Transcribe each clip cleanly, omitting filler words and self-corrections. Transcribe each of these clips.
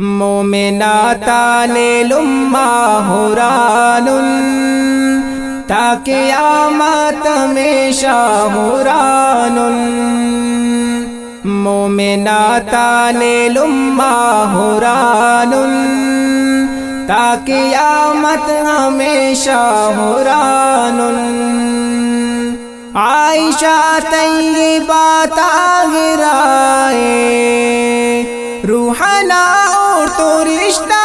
مومناتان لما حوران تا قیامت ہمیشہ حوران مومناتان لما حوران تا قیامت ہمیشہ حوران عائشہ طیبہ طاہرائے روحنا اور تو رشتہ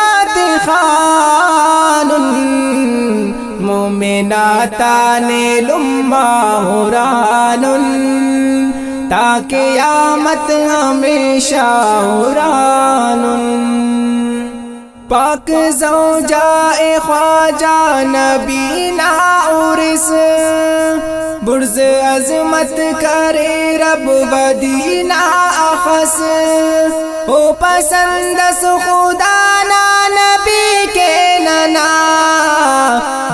خان مومناتان لما حوران تا قیامت ہمیشہ حوران پاک زوجائے خواجہ نبینا عرس برز عظمت کرے رب ودینا اخس او پسند خدا نا نبی کے ننا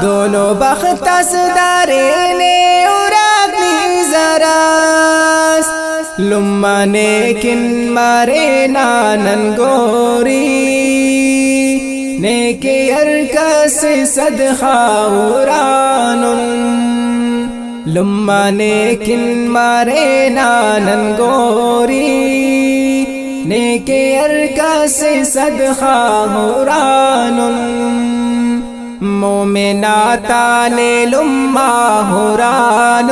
دونوں بختس درنے ارگنی زرس لما نیکن مرے نانن گوری نیک ارکس صدقہ وران لما نیکن مرے نانن گوری نیک ارکس صدقہ وران مومناتان لما حوران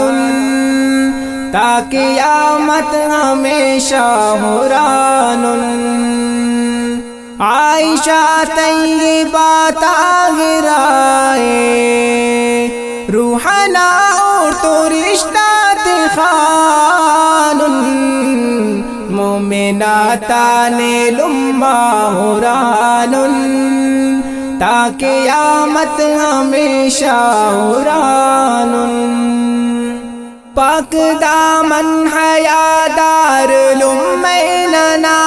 تا قیامت ہمیشہ حوران عائشہ طیبہ طاہرائے روحنا اور تو رشتہ خان مومناتان لما حوران تا قیامت ہمیشہ حوران پاک دامن حیادار لمیننا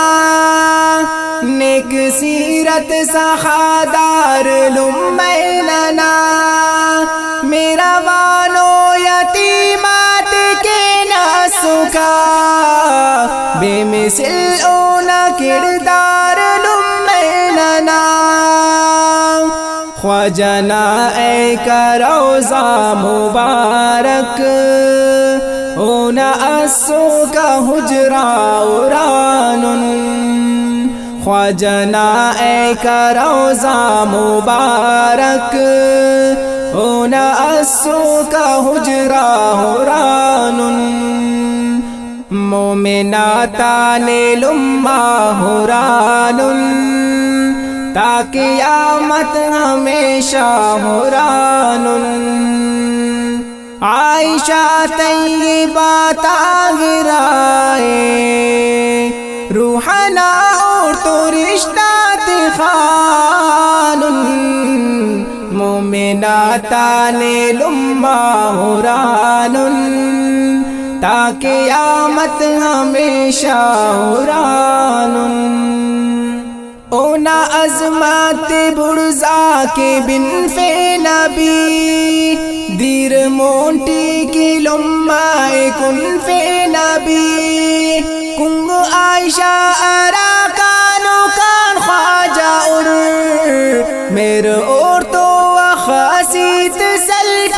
نیک سیرت سخادار لمیننا میرا وانو یتیمات کے نسکا بے مثل اونا کردار لمیننا خواجہ نائے کا روضہ مبارک اونا اسو کا حجرہ وران خواجہ نائے کا روضہ مبارک اونا اسو کا حجرہ وران مومناتان لما حوران تا قیامت ہمیشہ حوران عائشہ طیبہ طاہرائے روحنا اور تو رشتہ خان مومناتان لما حوران تا قیامت ہمیشہ حوران اونا عظمت برزا کے بن فے نبی دیر مونٹی کی لمائے کن فے نبی کنگ عائشہ ارا کانو کان خواجہ میر اور تو خاصیت سلف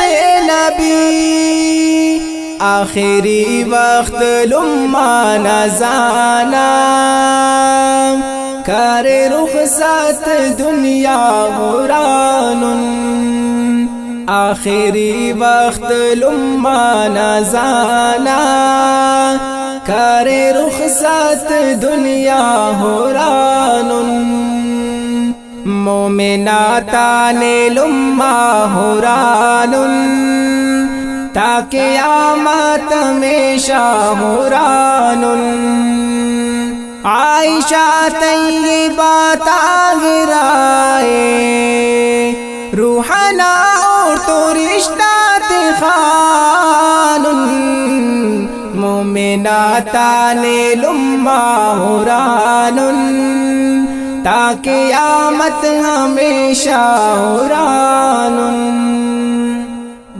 نبی آخری وقت لما نزانا کار رخصت دنیا حوران آخری وقت لما نزانا کار رخصت دنیا حوران مومناتان لما حوران تا قیامت ہمیشہ حوران عائشہ طیبہ طاہرائے روحنا اور تو رشتہ خان مومناتان لما حوران تا قیامت ہمیشہ حوران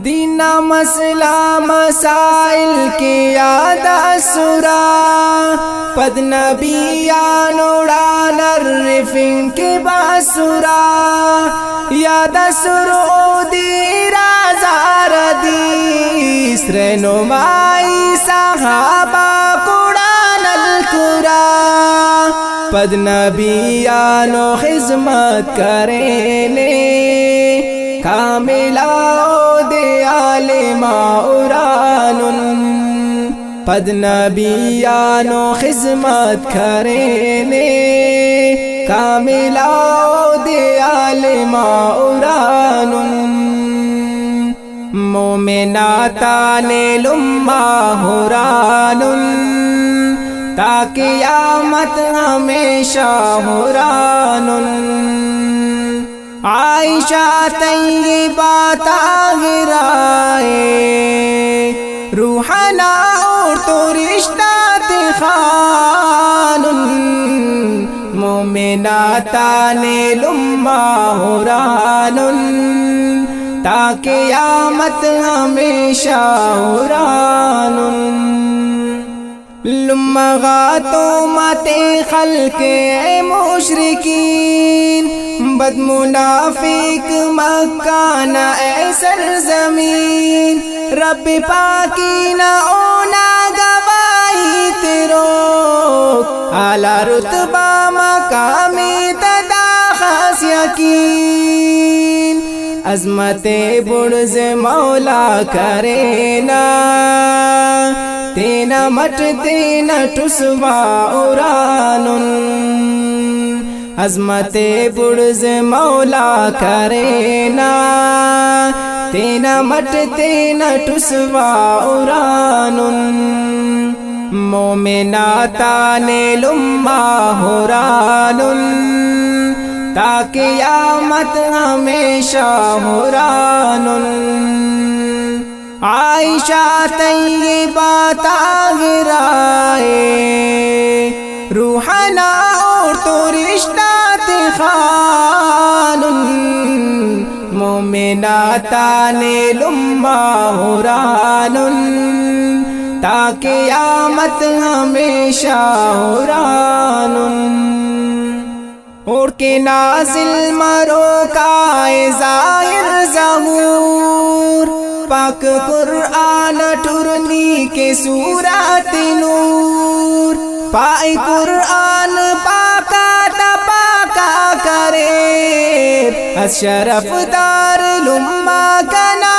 دین مسئلہ مسائل کی یاد سورا پد نبیان اڑان الرفین کی باسورا یاد سرودی رازار دیس رہنمائی صحابہ قرآن القرآن پد نبیانو خدمت کرینے کاملا دے عالم اورانن پد نبیانو خدمت کرینے کاملا دے عالم اورانن مومناتان لما ہورانن تا قیامت ہمیشہ ہورانن عائشہ طیبہ طاہرائے روحنا اور تو رشتہ خانن مومناتان لما ہورانن تا قیامت ہمیشہ ہورانن لمغاتو مات خلق مشرکین بد منافق مکان اے سرزمین رب پاکی نہ اونا گواہی تیرو اعلی رتبہ مقامی تدا خاص یقین عظمت برز مولا کرینا تینا مٹ تینا ٹسوا اورانن عظمت برز مولا کرینا تینا مٹ تینا ٹسوا اورانن مومناتان لما ہورانن تا قیامت ہمیشہ ہورانن عائشہ طیبہ طاہرائے روحنا اور تو رشتہ خانن مومناتان لما ہورانن تا قیامت ہمیشہ ہورانن اور کے نازل مرو کا ظاہر ظہور پاک قرآن ٹرنی کے سورات نور پائی قرآن پاکا تپاکا کرے اشرف دار لما کنا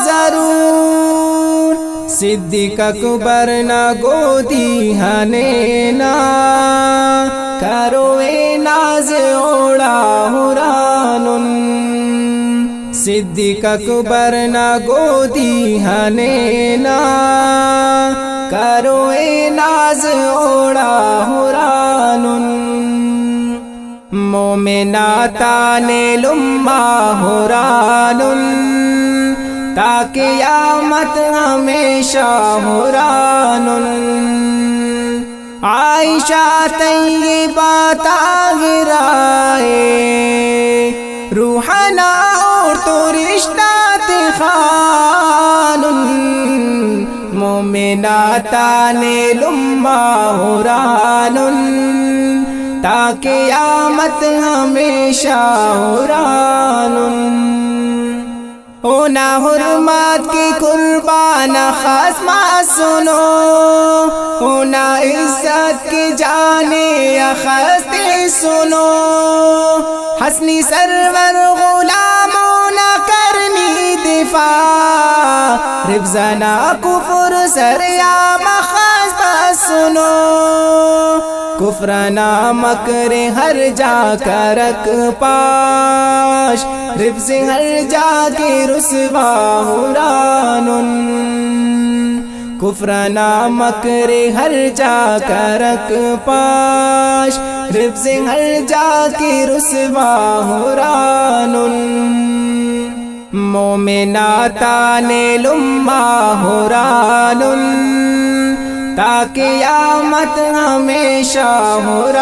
ضرور صدیق اکبر نہ گودی ہنینا کرو اے ناز اوڑا ہورانن صدیق اکبر نہ گودی ہنینا کرو اے ناز اوڑا ہورانن مومناتان لما ہورانن تا قیامت ہمیشہ ہورانن عائشہ طیبہ طاہرائے روحنا اور تو رشتہ خانن مومناتان لما ہورانن تا قیامت ہمیشہ ہورانن اونا حرمات کی قربان خاص سنو اونا عزت کی جانے اخذتے سنو حسنی سرور غلاموں نہ کرنی دفاع رفزنا کفر سریام خاص سنو کفرنا مکر ہر جا کر رکھ پاش رفز ہر جا کے رسوا ہورانن کفرنا مکر ہر جا کر رکھ پاش رفز ہر جا کے رسوا ہورانن مومناتان لما ہورانن تا قیامت ہمیشہ ہورانن